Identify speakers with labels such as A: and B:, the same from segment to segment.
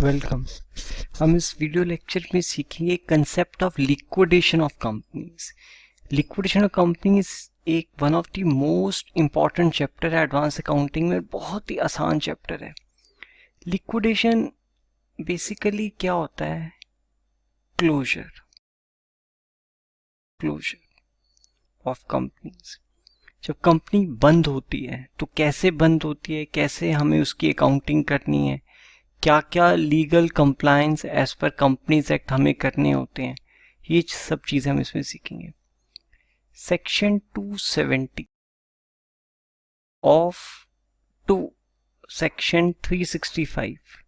A: Welcome. हम इस video lecture में सीखेंगे concept of liquidation of companies. Liquidation of companies एक one of the most important chapter है एडवांस अकाउंटिंग में, बहुत ही आसान चैप्टर है। लिक्विडेशन बेसिकली क्या होता है? Closure of companies. जब कंपनी बंद होती है तो कैसे बंद होती है, कैसे हमें उसकी अकाउंटिंग करनी है, क्या क्या legal compliance as per companies act हमें करने होते हैं, ये सब चीजें हम इसमें सीखेंगे। Section 270 of to section 365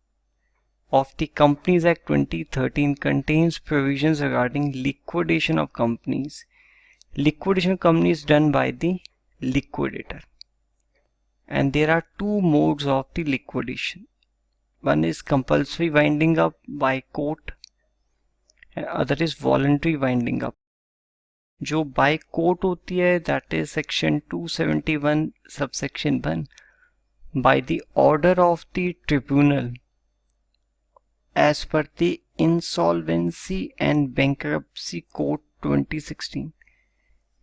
A: of the Companies Act 2013 contains provisions regarding liquidation of companies. Liquidation of companies done by the liquidator. And there are two modes of the liquidation. One is compulsory winding up by court and other is voluntary winding up. जो by court होती है that is section 271 subsection 1 by the order of the tribunal as per the Insolvency and Bankruptcy Code 2016.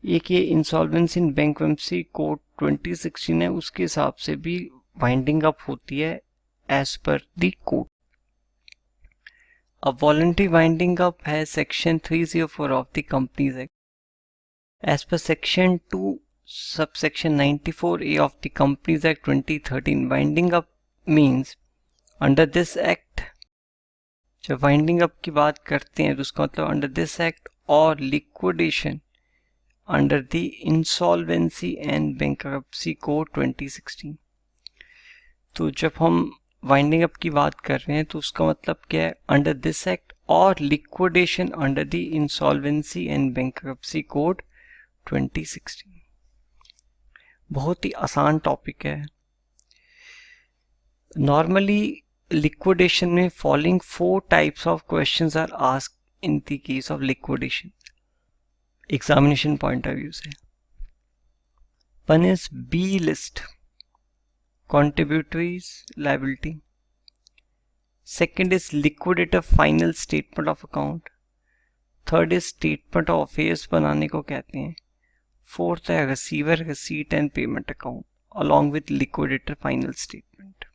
A: एक ये Insolvency and Bankruptcy Code 2016 है, उसके हिसाब से भी वाइंडिंग अप होती है as per the code. अब वॉलंटरी वाइंडिंग अप है section 304 of the companies act. As per section 2 subsection 94A of the companies act 2013 winding up means under this act. जब वाइंडिंग अप की बात करते हैं तो उसका मतलब अंडर दिस एक्ट और liquidation under the insolvency and bankruptcy code 2016। तो जब हम वाइंडिंग अप की बात कर रहे हैं तो उसका मतलब क्या है? अंडर दिस एक्ट और liquidation under the insolvency and bankruptcy code 2016। बहुत ही आसान टॉपिक है। नॉर्मली लिक्विडेशन में following 4 types of questions are asked in the case of liquidation examination point of view से। One is B list, contributories liability. Second is liquidator final statement of account. Third is statement of affairs बनाने को कहते हैं. Fourth है receiver receipt and payment account along with liquidator final statement.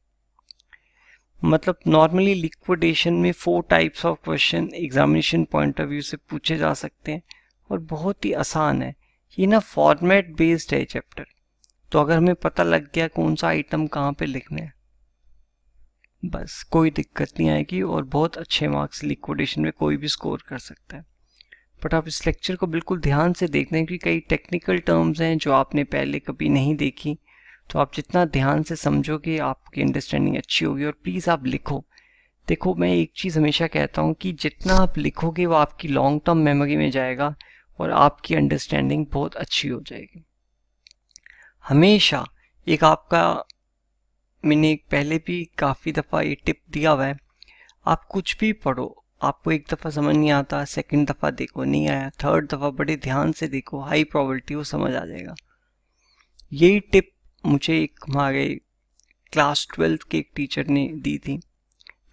A: मतलब normally liquidation में 4 types of question examination point of view से पूछे जा सकते हैं और बहुत ही आसान है। ये ना फॉर्मेट बेस्ड है चैप्टर, तो अगर हमें पता लग गया कौन सा आइटम कहाँ पे लिखना है, बस कोई दिक्कत नहीं आएगी और बहुत अच्छे मार्क्स लिक्विडेशन में कोई भी स्कोर कर सकता है। बट आप इस लेक्चर को बिल्कुल ध्यान से देखना है क्योंकि कई टेक्निकल टर्म्स हैं जो आपने पहले कभी नहीं देखी, तो आप जितना ध्यान से समझोगे आपकी अंडरस्टैंडिंग अच्छी होगी। और प्लीज़ आप लिखो। देखो, मैं एक चीज़ हमेशा कहता हूँ कि जितना आप लिखोगे वो आपकी लॉन्ग टर्म मेमोरी में जाएगा और आपकी अंडरस्टैंडिंग बहुत अच्छी हो जाएगी। हमेशा एक आपका, मैंने पहले भी काफ़ी दफ़ा ये टिप दिया हुआ है, आप कुछ भी पढ़ो, आपको एक दफ़ा समझ नहीं आता, सेकंड दफ़ा देखो नहीं आया, थर्ड दफ़ा बड़े ध्यान से देखो, हाई प्रोबेबिलिटी वो समझ आ जाएगा। यही टिप मुझे एक हमारे क्लास 12th के एक टीचर ने दी थी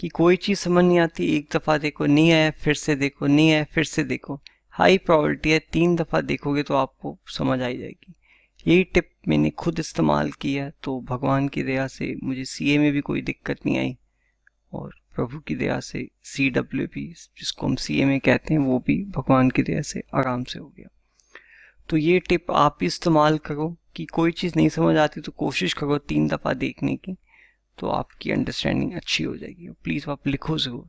A: कि कोई चीज़ समझ नहीं आती, एक दफ़ा देखो नहीं आया, फिर से देखो नहीं आया, फिर से देखो, हाई प्रोबेबिलिटी है 3 दफ़ा देखोगे तो आपको समझ आ जाएगी। यही टिप मैंने खुद इस्तेमाल किया तो भगवान की दया से मुझे सीए में भी कोई दिक्कत नहीं आई और प्रभु की दया से CWP जिसको हम सीए में कहते हैं वो भी भगवान की दया से आराम से हो गया। तो ये टिप आप भी इस्तेमाल करो कि कोई चीज़ नहीं समझ आती तो कोशिश करो 3 दफ़ा देखने की, तो आपकी अंडरस्टैंडिंग अच्छी हो जाएगी। प्लीज़ आप लिखो ज़रूर।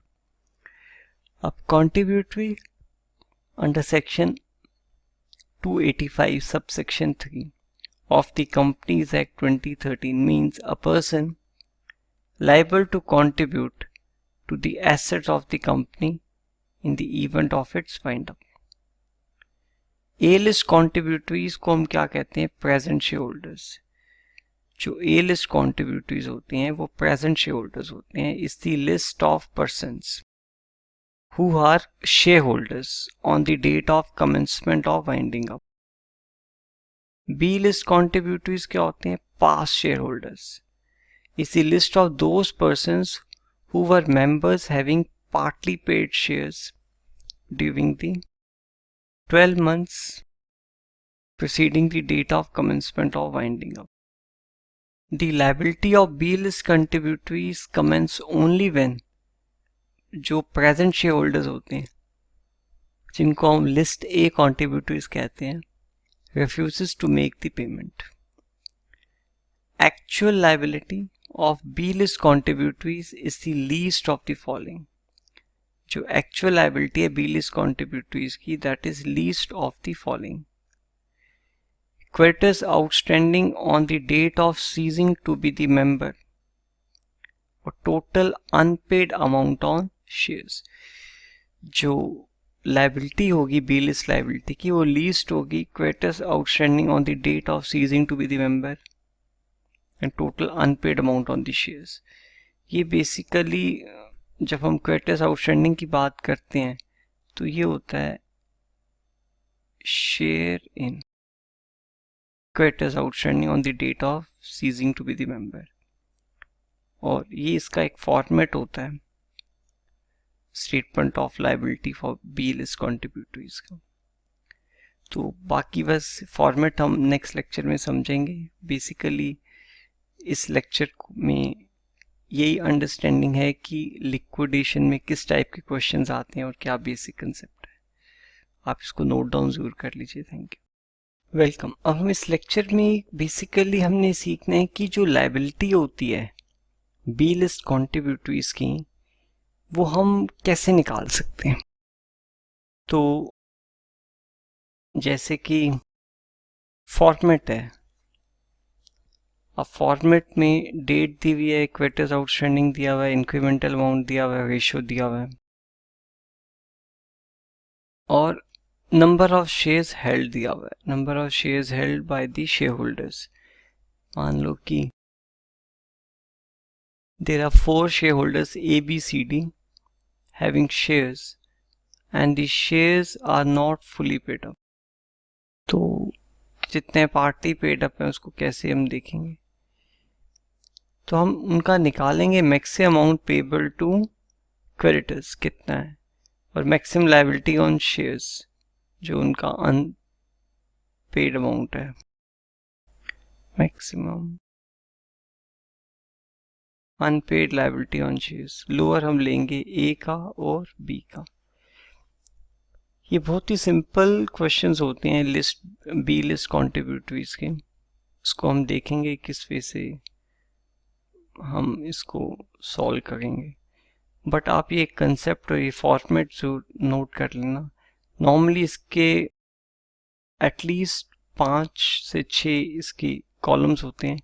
A: अब contributory under section 285 subsection 3 of the Companies Act 2013 means a person liable to contribute to the assets of the company in the event of its wind up. A-list contributories को हम क्या कहते हैं? Present share holders. जो A-list contributories होते हैं वो present share holders होते हैं। Is the list of persons who are shareholders on the date of commencement of winding up. B-list contributories क्या होते हैं? Past shareholders. Is the list of those persons who were members having partly paid shares during the 12 months preceding the date of commencement of winding up. The liability of B-list contributories commence only when जो present share holders होते हैं, जिनको हम list A contributories कहते हैं, refuses to make the payment. Actual liability of B-list contributories is the least of the following. जो actual liability है B-list contributories की, that is least of the following. Creditors outstanding on the date of ceasing to be the member, or total unpaid amount on shares. जो liability होगी B-list liability की, वो least होगी creditors outstanding on the date of ceasing to be the member and total unpaid amount on the shares. ये basically जब हम creditors outstanding की बात करते हैं तो ये होता है share in creditors outstanding on the date of ceasing to be the member, और ये इसका एक फॉर्मेट होता है statement of liability for B-list contributories का. तो बाकी बस फॉर्मेट हम नेक्स्ट लेक्चर में समझेंगे. बेसिकली इस लेक्चर में यही अंडरस्टैंडिंग है कि लिक्विडेशन में किस टाइप के क्वेश्चंस आते हैं और क्या बेसिक कंसेप्ट है. आप इसको नोट डाउन जरूर कर लीजिए. Thank you. वेलकम. अब हम इस लेक्चर में बेसिकली हमने सीखना है कि जो लायबिलिटी होती है B-list contributories की, वो हम कैसे निकाल सकते हैं. तो जैसे कि फॉर्मेट है, अब फॉर्मेट में डेट दी हुई है, क्रेडिटर्स आउटस्टैंडिंग दिया हुआ है, इंक्रीमेंटल अमाउंट दिया हुआ है, रेशियो दिया हुआ है, और नंबर ऑफ शेयर्स हेल्ड दिया हुआ है, number of shares held by the share holders. मान लो कि there are 4 share holders A, B, C, D having shares and the shares are not fully paid up. तो जितने पार्टी पेड अप है उसको कैसे हम देखेंगे. तो हम उनका निकालेंगे maximum amount payable to creditors कितना है, और मैक्सिमम लायबिलिटी ऑन शेयर्स जो उनका अनपेड अमाउंट है. Maximum unpaid liability on shares, lower हम लेंगे ए का और बी का. ये बहुत ही सिंपल क्वेश्चंस होते हैं लिस्ट B-list contributories के. इसको हम देखेंगे किस वे से हम इसको सॉल्व करेंगे. बट आप ये कंसेप्ट और ये फॉर्मेट जो नोट कर लेना. नॉर्मली इसके एटलीस्ट 5 से 6 इसकी कॉलम्स होते हैं.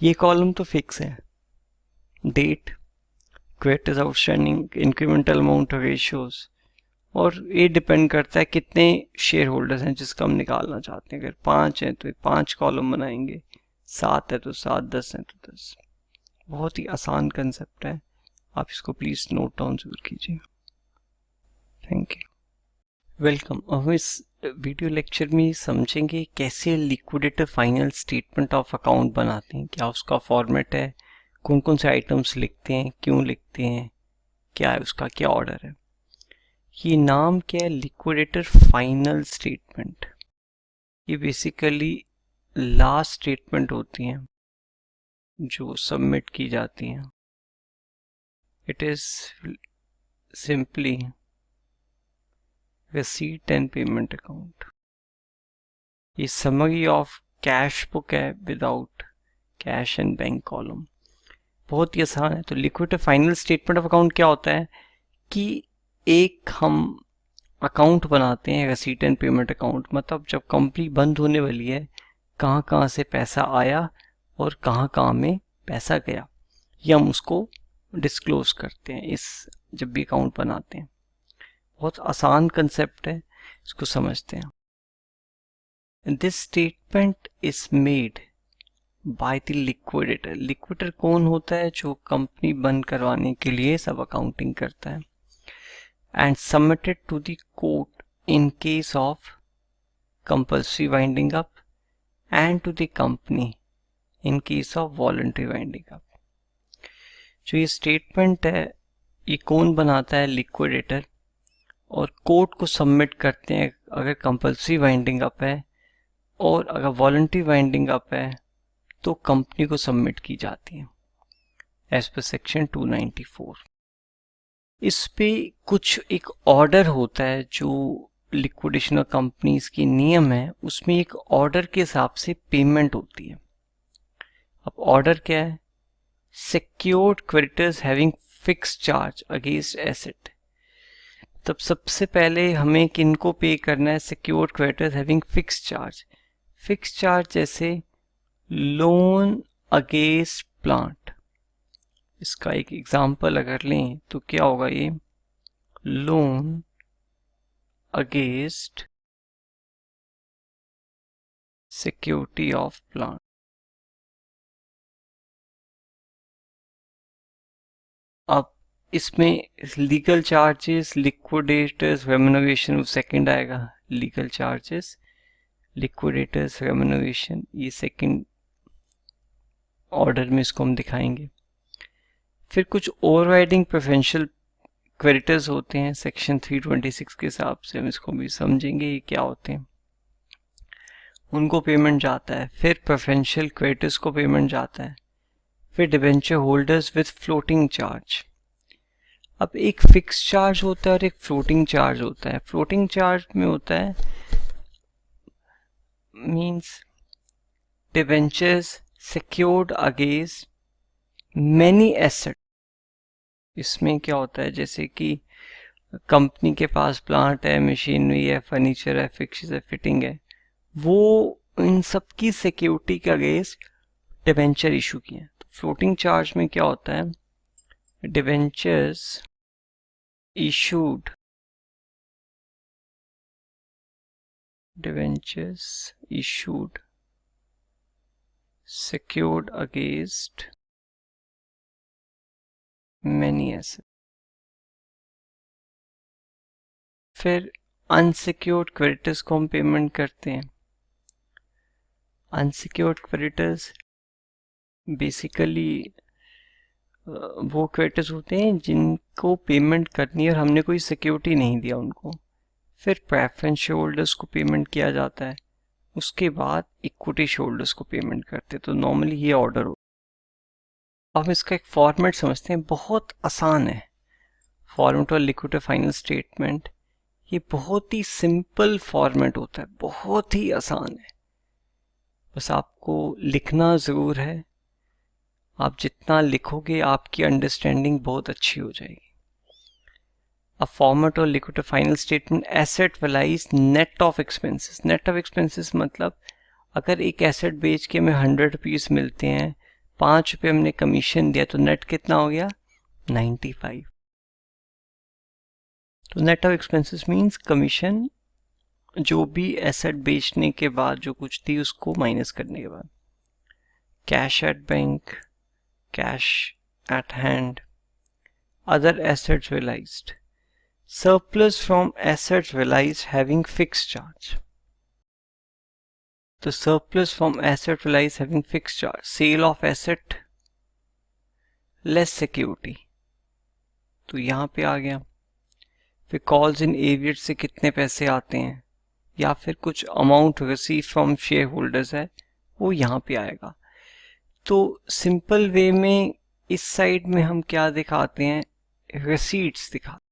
A: ये कॉलम तो फिक्स है, debt, creditors outstanding, incremental amount, ratios, और ये डिपेंड करता है कितने शेयर होल्डर्स हैं जिसका हम निकालना चाहते हैं. अगर 5 हैं तो 5 कॉलम बनाएंगे, 7 है तो 7, 10 है तो 10. बहुत ही आसान कंसेप्ट है, आप इसको प्लीज नोट डाउन जरूर कीजिए. Thank you. वेलकम. अब इस वीडियो लेक्चर में समझेंगे कैसे liquidator final statement of account बनाते हैं, क्या उसका फॉर्मेट है, कौन कौन से आइटम्स लिखते हैं, क्यों लिखते हैं, क्या है उसका क्या ऑर्डर है. ये नाम क्या है, लिक्विडेटर फाइनल स्टेटमेंट. ये बेसिकली लास्ट स्टेटमेंट होती हैं जो सबमिट की जाती हैं. It is simply receipt and payment account. ये समरी ऑफ कैश बुक है without cash and bank column. बहुत ही आसान है. तो liquidator final statement of account क्या होता है कि एक हम अकाउंट बनाते हैं रिसीट एंड पेमेंट अकाउंट. मतलब जब कंपनी बंद होने वाली है, कहाँ कहाँ से पैसा आया और कहाँ कहाँ में पैसा गया, ये हम उसको डिस्क्लोज करते हैं इस जब भी अकाउंट बनाते हैं. बहुत आसान कंसेप्ट है, इसको समझते हैं. This statement is made by the liquidator. Liquidator कौन होता है, जो कंपनी बंद करवाने के लिए सब अकाउंटिंग करता है. And submitted to the court in case of compulsory winding up and to the company in case of voluntary winding up. जो ये स्टेटमेंट है ये कौन बनाता है? लिक्विडेटर। और कोर्ट को सबमिट करते हैं अगर कंपल्सरी वाइंडिंग अप है, और अगर वॉलंटरी वाइंडिंग अप है तो कंपनी को सबमिट की जाती है एज पर सेक्शन 294। इस पे कुछ एक ऑर्डर होता है जो लिक्विडेशन कंपनीज की नियम है, उसमें एक ऑर्डर के हिसाब से पेमेंट होती है। अब ऑर्डर क्या है? Secured creditors having fixed charge against asset. तब सबसे पहले हमें किनको पे करना है? Secured creditors having fixed charge. Fixed charge जैसे लोन अगेंस्ट प्लांट, इसका एक एग्जांपल अगर लें तो क्या होगा? ये loan against security of plant. अब इसमें legal charges, liquidators remuneration second आएगा। लीगल चार्जेस, लिक्विडेटर्स रेम्युनरेशन, ये सेकंड ऑर्डर में इसको हम दिखाएंगे। फिर कुछ ओवरराइडिंग प्रेफरेंशियल क्रेडिटर्स होते हैं सेक्शन 326 के हिसाब से, हम इसको भी समझेंगे ये क्या होते हैं। उनको पेमेंट जाता है। फिर प्रेफरेंशियल क्रेडिटर्स को पेमेंट जाता है। फिर debenture holders with floating charge. अब एक फिक्स चार्ज होता है और एक फ्लोटिंग चार्ज होता है। फ्लोटिंग चार्ज में होता है means debentures secured against many asset. इसमें क्या होता है? जैसे कि कंपनी के पास प्लांट है, मशीनरी है, फर्नीचर है, फिक्सचर्स है, फिटिंग है, वो इन सब की सिक्योरिटी के अगेंस्ट डिबेंचर इशू किए। तो फ्लोटिंग चार्ज में क्या होता है? Debentures issued secured against many assets। फिर अनसिक्योर्ड क्रेडिटर्स को हम पेमेंट करते हैं। अनसिक्योर्ड क्रेडिटर्स बेसिकली वो क्रेडिटर्स होते हैं जिनको पेमेंट करनी है और हमने कोई सिक्योरिटी नहीं दिया उनको। फिर प्रेफरेंस शेयर होल्डर्स को पेमेंट किया जाता है, उसके बाद इक्विटी शेयर होल्डर्स को पेमेंट करते हैं। तो नॉर्मली ये ऑर्डर हो। अब हम इसका एक फॉर्मेट समझते हैं, बहुत आसान है फॉर्मेट और लिक्विड फाइनल स्टेटमेंट। ये बहुत ही सिंपल फॉर्मेट होता है, बहुत ही आसान है, बस आपको लिखना ज़रूर है। आप जितना लिखोगे आपकी अंडरस्टैंडिंग बहुत अच्छी हो जाएगी। अब फॉर्मेट और liquid final statement, asset values net of expenses. Net of expenses मतलब अगर एक एसेट बेच के हमें 100 रुपीज़ मिलते हैं, 5 रुपये हमने कमीशन दिया, तो नेट कितना हो गया? 95। तो net of expenses means commission जो भी एसेट बेचने के बाद जो कुछ थी उसको माइनस करने के बाद। Cash at bank, cash at hand, other assets realised, surplus from assets realized having fixed charge। तो surplus from asset realized having fixed charge, sale of asset less security, तो यहां पे आ गया। फिर कॉल्स इन एवियट से कितने पैसे आते हैं, या फिर कुछ amount receive from share holders है, वो यहां पे आएगा। तो सिंपल वे में इस साइड में हम क्या दिखाते हैं? रिसीट्स दिखाते हैं,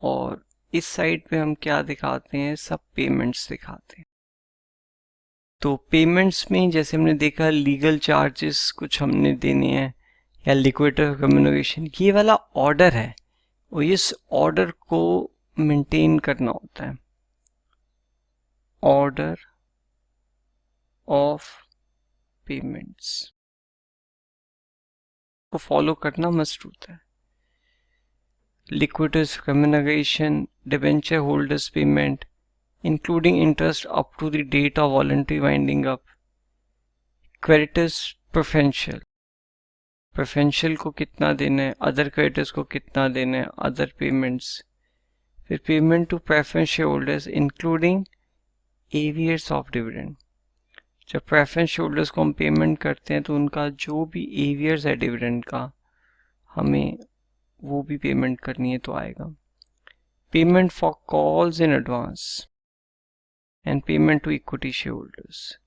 A: और इस साइड पे हम क्या दिखाते हैं? सब पेमेंट्स दिखाते हैं। तो पेमेंट्स में जैसे हमने देखा लीगल चार्जेस कुछ हमने देने हैं, या लिक्विडेटर कम्युनिकेशन, ये वाला ऑर्डर है और इस ऑर्डर को मेंटेन करना होता है। ऑर्डर ऑफ पेमेंट्स को फॉलो करना मस्ट होता है। liquidity remuneration, debenture holders payment, including interest up to the date of voluntary winding up, creditors preferential, preferential को कितना देना है, other creditors को कितना देना है, other payments, फिर payment to preference shareholders including arrears of dividend। जब preference shareholders को हम पेमेंट करते हैं तो उनका जो भी arrears है डिविडेंड का हमें वो भी पेमेंट करनी है तो आएगा। Payment for calls in advance and payment to equity share holders.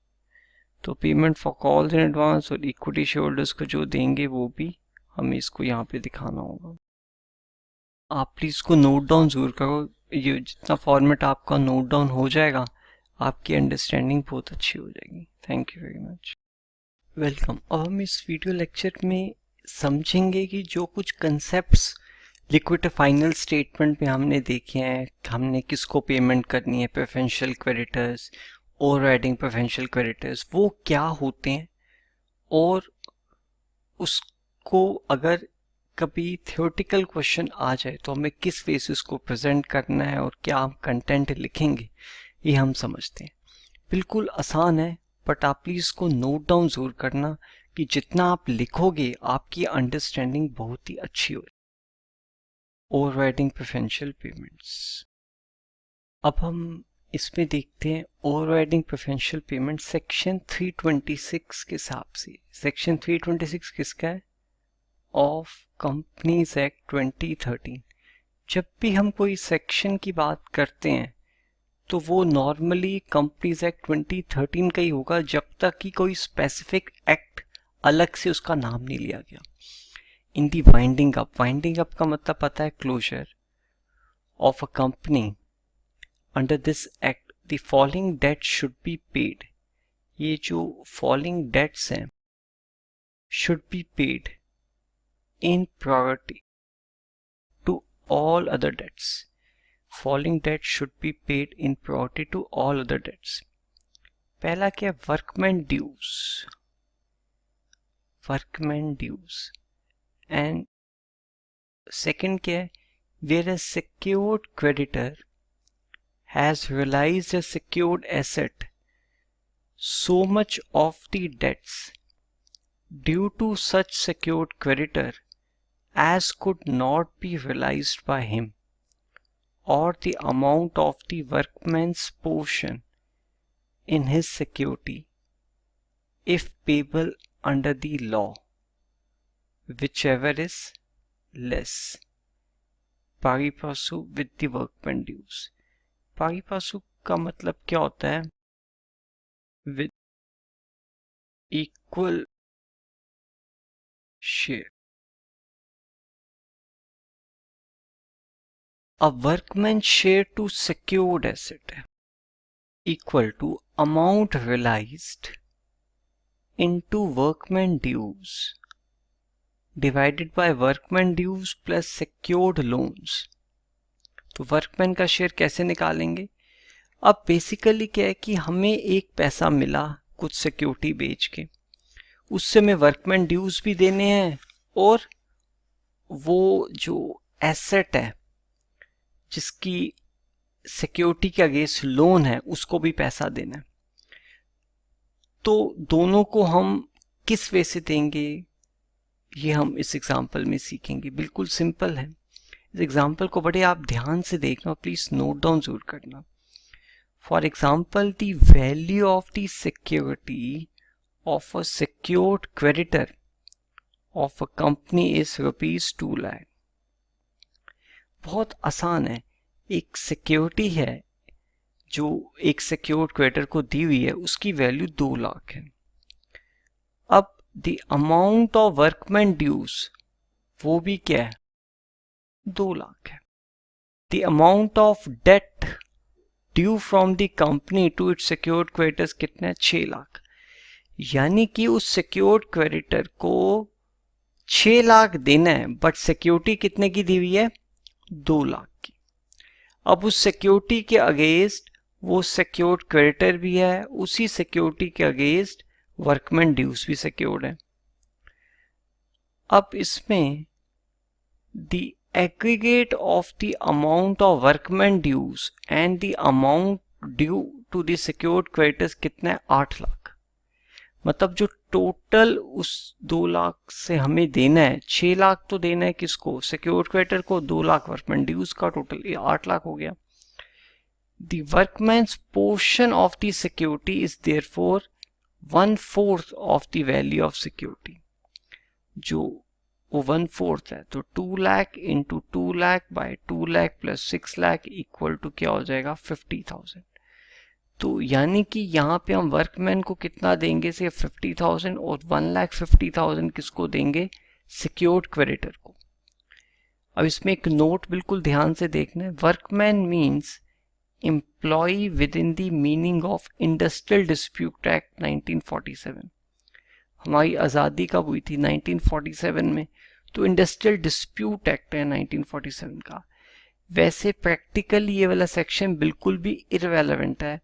A: तो payment for calls in advance और इक्विटी शेयर होल्डर्स को जो देंगे वो भी हमें इसको यहाँ पे दिखाना होगा। आप प्लीज़ इसको नोट डाउन ज़रूर करो, ये जितना फॉर्मेट आपका नोट डाउन हो जाएगा आपकी अंडरस्टैंडिंग बहुत अच्छी हो जाएगी। Thank you very much. Welcome. अब हम इस वीडियो लेक्चर में समझेंगे कि जो कुछ कंसेप्ट्स लिक्विड फाइनल स्टेटमेंट में हमने देखे हैं, हमने किसको पेमेंट करनी है, preferential creditors, overriding preferential creditors, वो क्या होते हैं और उसको अगर कभी थ्योरेटिकल क्वेश्चन आ जाए तो हमें किस बेसिस को प्रेजेंट करना है और क्या हम कंटेंट लिखेंगे, ये हम समझते हैं। बिल्कुल आसान है, बट आप प्लीज़ इसको नोट डाउन ज़रूर करना कि जितना आप लिखोगे आपकी अंडरस्टैंडिंग बहुत ही अच्छी हो। Overriding preferential payments. अब हम इसमें देखते हैं ओवरराइडिंग प्रेफरेंशियल पेमेंट सेक्शन 326 के हिसाब से। सेक्शन 326 किसका है? Of companies act 2013। जब भी हम कोई सेक्शन की बात करते हैं तो वो नॉर्मली कंपनीज एक्ट 2013 का ही होगा, जब तक कि कोई स्पेसिफिक एक्ट अलग से उसका नाम नहीं लिया गया। इन दी वाइंडिंग अप का मतलब पता है closure of a company under this act the following debt should be paid. ये जो फॉलोइंग डेट्स हैं should be paid in priority to all other debts. Following debt should be paid in priority to all other debts. पहला क्या है? Workman dues and second क्या है? where a secured creditor has realized a secured asset so much of the debts due to such secured creditor as could not be realized by him, or the amount of the workman's portion in his security, if payable under the law, whichever is less. Pari passu with the workman dues. Pari passu का मतलब क्या होता है? With equal share. A workman's share to secured asset equal to amount realized into workman dues divided by workman dues plus secured loans. तो workman का share कैसे निकालेंगे? अब बेसिकली क्या है कि हमें एक पैसा मिला कुछ सिक्योरिटी बेच के, उससे में वर्कमैन ड्यूज भी देने हैं और वो जो एसेट है जिसकी सिक्योरिटी के अगेंस्ट लोन है उसको भी पैसा देना है। तो दोनों को हम किस वे से देंगे ये हम इस एग्जांपल में सीखेंगे। बिल्कुल सिंपल है। इस एग्जांपल को बड़े आप ध्यान से देखना, प्लीज नोट डाउन जरूर करना। For example the value of the security of a secured creditor of a company is ₹2 lakh. बहुत आसान है। एक सिक्योरिटी है जो एक सिक्योर्ड क्रेडिटर को दी हुई है, उसकी वैल्यू 2 लाख है। अब the amount of workman dues वो भी क्या है? 2 लाख है। The amount of debt due from the company to its secured creditors कितना है? 6 लाख। यानी कि उस सिक्योर्ड क्रेडिटर को 6 लाख देना है, बट सिक्योरिटी कितने की दी हुई है? 2 लाख की। अब उस सिक्योरिटी के अगेंस्ट वो सिक्योर्ड क्रेडिटर भी है, उसी सिक्योरिटी के अगेंस्ट वर्कमैन ड्यूज भी सिक्योर्ड है। अब इसमें the aggregate of the amount of workman dues and the amount due to the secured creditors कितना है? 8 लाख। मतलब जो टोटल उस 2 लाख से हमें देना है, 6 लाख तो देना है किसको? सिक्योर्ड क्रेडिटर को, 2 लाख वर्कमैन ड्यूज का, टोटल ये 8 लाख हो गया। The workman's portion of the security is therefore 1/4 of the value of security. जो वो 1/4 है, तो 2 lakh into 2 lakh by 2 lakh plus 6 lakh equal to क्या हो जाएगा 50,000। तो यानी कि यहाँ पे हम वर्कमैन को कितना देंगे, सिर्फ 50,000, और 1,50,000 किसको देंगे, सिक्योर्ड क्रेडिटर को। अब इसमें एक नोट बिल्कुल ध्यान से देखना है, workman means employ within the meaning of industrial dispute act 1947। हमारी आज़ादी कब हुई थी, 1947 में, तो इंडस्ट्रियल डिस्प्यूट एक्ट है 1947 का। वैसे प्रैक्टिकली ये वाला सेक्शन बिल्कुल भी इररेलेवेंट है,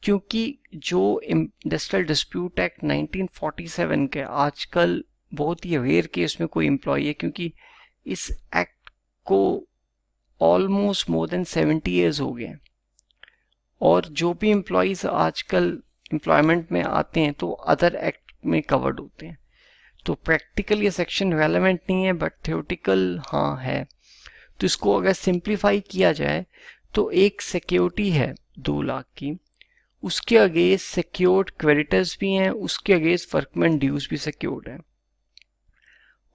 A: क्योंकि जो इंडस्ट्रियल डिस्प्यूट एक्ट 1947 के आजकल बहुत ही रेयर केस में कोई एम्प्लॉय है, क्योंकि इस एक्ट को ऑलमोस्ट मोर देन 70 ईयर्स हो गए, और जो भी एम्प्लॉयज आजकल एम्प्लॉयमेंट में आते हैं तो अदर एक्ट में कवर्ड होते हैं। तो प्रैक्टिकल ये सेक्शन रेलेवेंट नहीं है, बट थ्योरेटिकल हाँ है। तो इसको अगर सिंप्लीफाई किया जाए तो एक सिक्योरिटी है 2 लाख की, उसके अगेंस्ट सिक्योर्ड क्रेडिटर्स भी हैं, उसके अगेंस्ट वर्कमैन ड्यूज भी सिक्योर्ड है,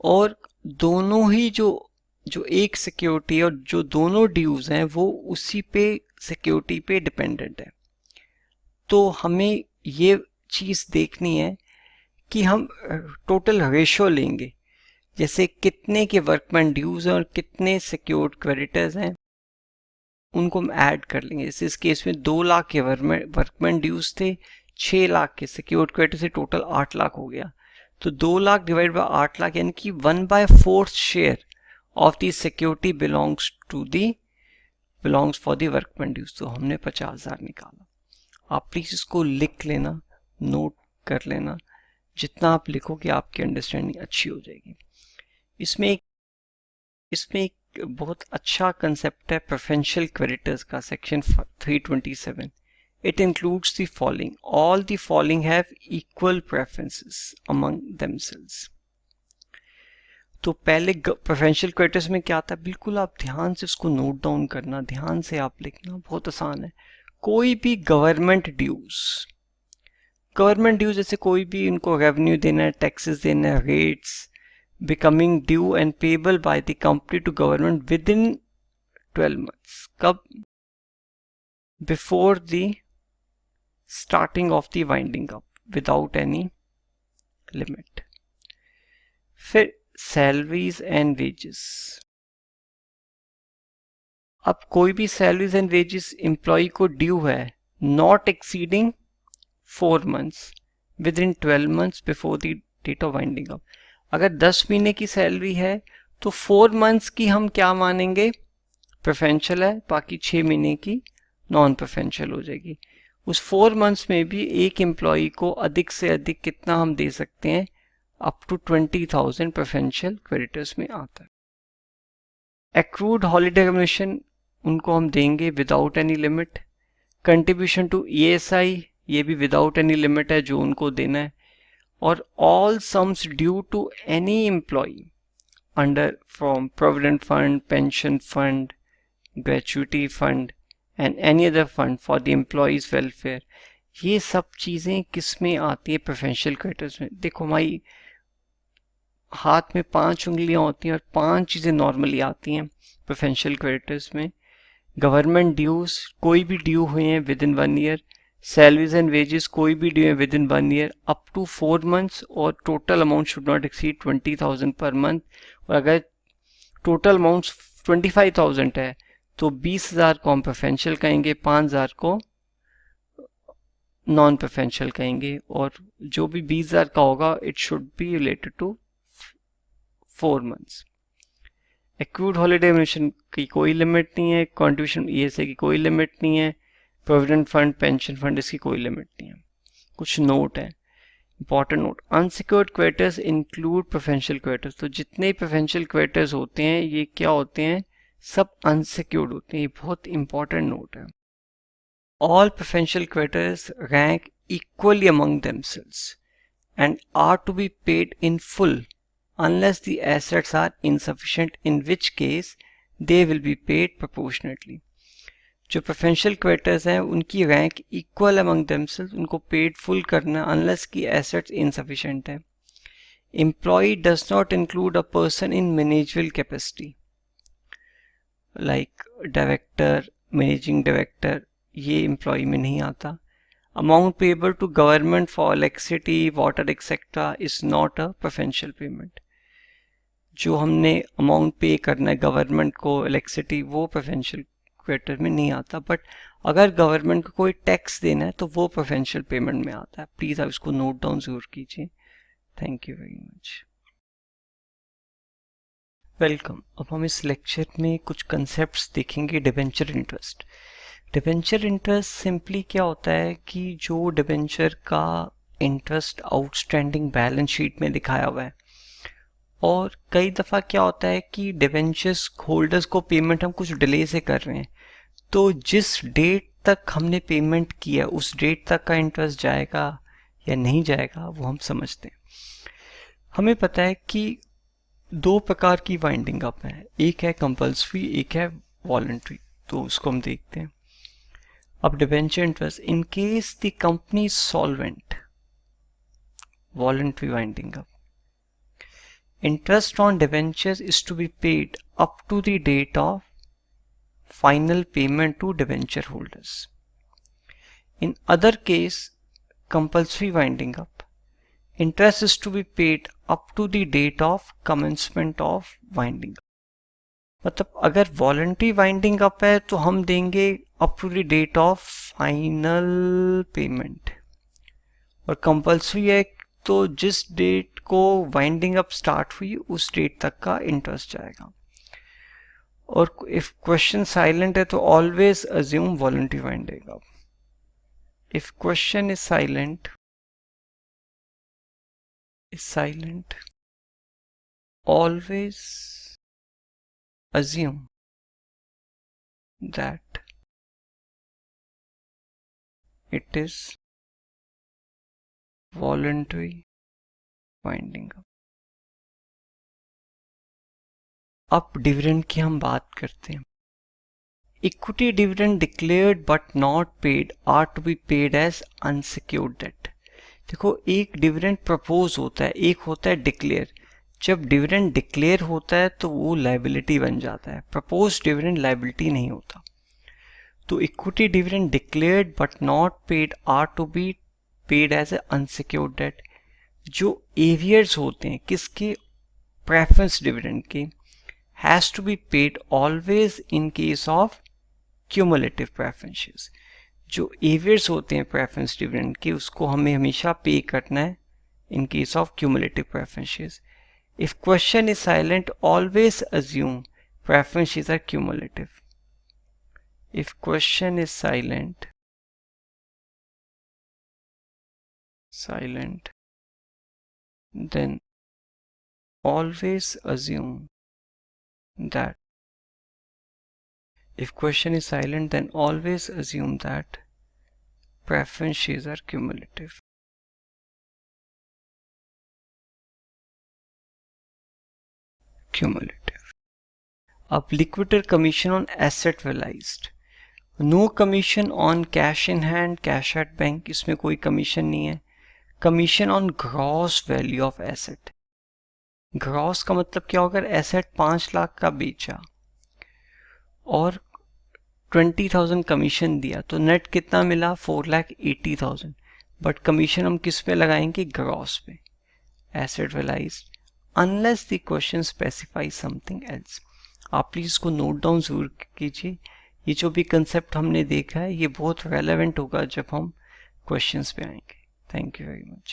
A: और दोनों ही जो एक सिक्योरिटी और जो दोनों ड्यूज हैं वो उसी पे सिक्योरिटी पे डिपेंडेंट है। तो हमें ये चीज़ देखनी है कि हम टोटल रेशो लेंगे, जैसे कितने के वर्कमैन ड्यूज हैं और कितने सिक्योर्ड क्रेडिटर्स हैं, उनको हम ऐड कर लेंगे। जैसे इस केस में 2 लाख के वर्कमैन ड्यूज थे, 6 लाख के सिक्योर्ड क्रेडिटर से, टोटल 8 लाख हो गया। तो 2 लाख डिवाइड बाय 8 लाख, यानी कि 1/4 share of the security belongs for the workman dues. तो हमने 50,000 निकाला। आप प्लीज इसको लिख लेना, नोट कर लेना, जितना आप लिखोगे आपकी अंडरस्टैंडिंग अच्छी हो जाएगी। इसमें एक बहुत अच्छा कंसेप्ट है प्रेफरेंशियल क्रेडिटर्स का, section 327। It includes the following, all the following have equal preferences among themselves. तो पहले प्रेफरेंशियल क्रेडिटर्स में क्या आता है, बिल्कुल आप ध्यान से इसको नोट डाउन करना, ध्यान से आप लिखना, बहुत आसान है। कोई भी गवर्नमेंट ड्यूज जैसे कोई भी इनको रेवेन्यू देना है, टैक्सेस देना है, rates becoming due and payable by the company to government within 12 months. कब, before the starting of the winding up, without any limit. फिर salaries and wages. अब कोई भी salaries and wages employee को ड्यू है, not exceeding 4 months within 12 months before the date of winding up. अगर 10 महीने की सैलरी है तो 4 मंथ्स की हम क्या मानेंगे, प्रेफरेंशियल है, बाकी 6 महीने की नॉन प्रेफरेंशियल हो जाएगी। उस 4 मंथ्स में भी एक एम्प्लॉय को अधिक से अधिक कितना हम दे सकते हैं, अप टू 20,000 प्रेफरेंशियल क्रेडिटर्स में आता है। एक्रूड हॉलीडे रेम्युनरेशन उनको हम देंगे without any limit. Contribution to ESI ये भी विदाउट एनी लिमिट है जो उनको देना है। और all sums due to any employee under from provident fund, pension fund, gratuity fund and any other fund for the employees welfare, ये सब चीज़ें किस में आती है, प्रेफरेंशियल क्रेडिटर्स में। देखो हमारी हाथ में 5 उंगलियां होती हैं और 5 चीज़ें नॉर्मली आती हैं प्रेफरेंशियल क्रेडिटर्स में। गवर्नमेंट ड्यूज कोई भी ड्यू हुए हैं within 1 year, salaries and wages कोई भी ड्यू है within 1 year up to 4 months, और total amount should not exceed 20,000 per month. और अगर टोटल अमाउंट 25,000 है तो 20,000 को हम प्रेफरेंशियल कहेंगे, 5,000 को नॉन प्रेफरेंशियल कहेंगे, और जो भी 20,000 का होगा it should be related to 4 months. Accrued holiday remuneration की कोई लिमिट नहीं है, कंट्रीब्यूशन ESI की कोई लिमिट नहीं है, प्रोविडेंट फंड, पेंशन फंड, इसकी कोई लिमिट नहीं है। कुछ नोट है, important note. Unsecured creditors include preferential creditors. तो जितने प्रेफरेंशियल क्रेडिटर्स होते हैं ये क्या होते हैं, सब अनसिक्योर्ड होते हैं। ये बहुत इंपॉर्टेंट नोट है। All preferential creditors rank equally among themselves and are to be paid in full unless the assets are insufficient, in which case they will be paid proportionately. जो प्रेफरेंशियल क्रेडिटर्स हैं उनकी rank equal among themselves, उनको paid full करना unless की assets insufficient है। Employ does not include a person in managerial capacity like director, managing director, ये employ में नहीं आता. Amount payable to government for electricity, water etcetera is not a preferential payment. जो हमने amount पे करना है गवर्नमेंट को इलेक्ट्रिसिटी, वो प्रेफरेंशियल क्वेटर में नहीं आता. बट अगर गवर्नमेंट को कोई टैक्स देना है तो वो प्रेफरेंशियल पेमेंट में आता है. प्लीज आप इसको नोट डाउन जरूर कीजिए. Thank you very much. Welcome. अब हम इस लेक्चर में कुछ कंसेप्ट्स देखेंगे. Debenture interest. Debenture interest simply क्या होता है कि जो डिबेंचर का इंटरेस्ट आउटस्टैंडिंग बैलेंस शीट में दिखाया हुआ है, और कई दफ़ा क्या होता है कि डिबेंचर्स होल्डर्स को पेमेंट हम कुछ डिले से कर रहे हैं, तो जिस डेट तक हमने पेमेंट किया उस डेट तक का इंटरेस्ट जाएगा या नहीं जाएगा वो हम समझते हैं. हमें पता है कि दो प्रकार की वाइंडिंग अप है, एक है कंपल्सरी, एक है वॉलंटरी. तो उसको हम देखते हैं. अब debenture interest in case the company solvent, voluntary winding up. Interest on debentures is to be paid up to the date of final payment to debenture holders. In other case, compulsory winding up, interest is to be paid up to the date of commencement of winding up. मतलब अगर voluntary winding up है तो हम देंगे up to the date of final payment, और compulsory है तो जिस डेट को वाइंडिंग अप स्टार्ट हुई उस डेट तक का इंटरेस्ट जाएगा. और इफ क्वेश्चन साइलेंट है तो always assume voluntary winding up. If question is silent always assume that it is voluntary winding up. अब डिविडेंड की हम बात करते हैं. Equity dividend declared but not paid are to be paid as unsecured debt. देखो, एक dividend propose होता है, एक होता है डिक्लेयर. जब डिविडेंड डिक्लेयर होता है तो वो लायबिलिटी बन जाता है, प्रपोज डिविडेंड लायबिलिटी नहीं होता. तो equity dividend declared but not paid are to be paid as a unsecured debt. जो एरियर्स होते हैं किसके, प्रेफरेंस डिविडेंड के, has to be paid always in case of cumulative preferences. जो एरियर्स होते हैं प्रेफरेंस डिविडेंड के उसको हमें हमेशा पे करना है in case of cumulative preferences. If question is silent always assume preferences are cumulative. If question is silent, then always assume that if question is silent, then always assume that preferences are cumulative. अब liquidator commission on asset realized. No commission on cash in hand, cash at bank, इसमें कोई commission नहीं है. Commission on gross value of asset. Gross का मतलब क्या होगा, asset 5 lakh का बेचा और 20,000 कमीशन दिया तो नेट कितना मिला, 4,80,000. बट कमीशन हम किस पे लगाएंगे, ग्रॉस पे. Asset realised unless the question specify something else. आप प्लीज इसको नोट डाउन जरूर कीजिए. ये जो भी कंसेप्ट हमने देखा है ये बहुत रेलेवेंट होगा जब हम क्वेश्चंस पे आएंगे. Thank you very much.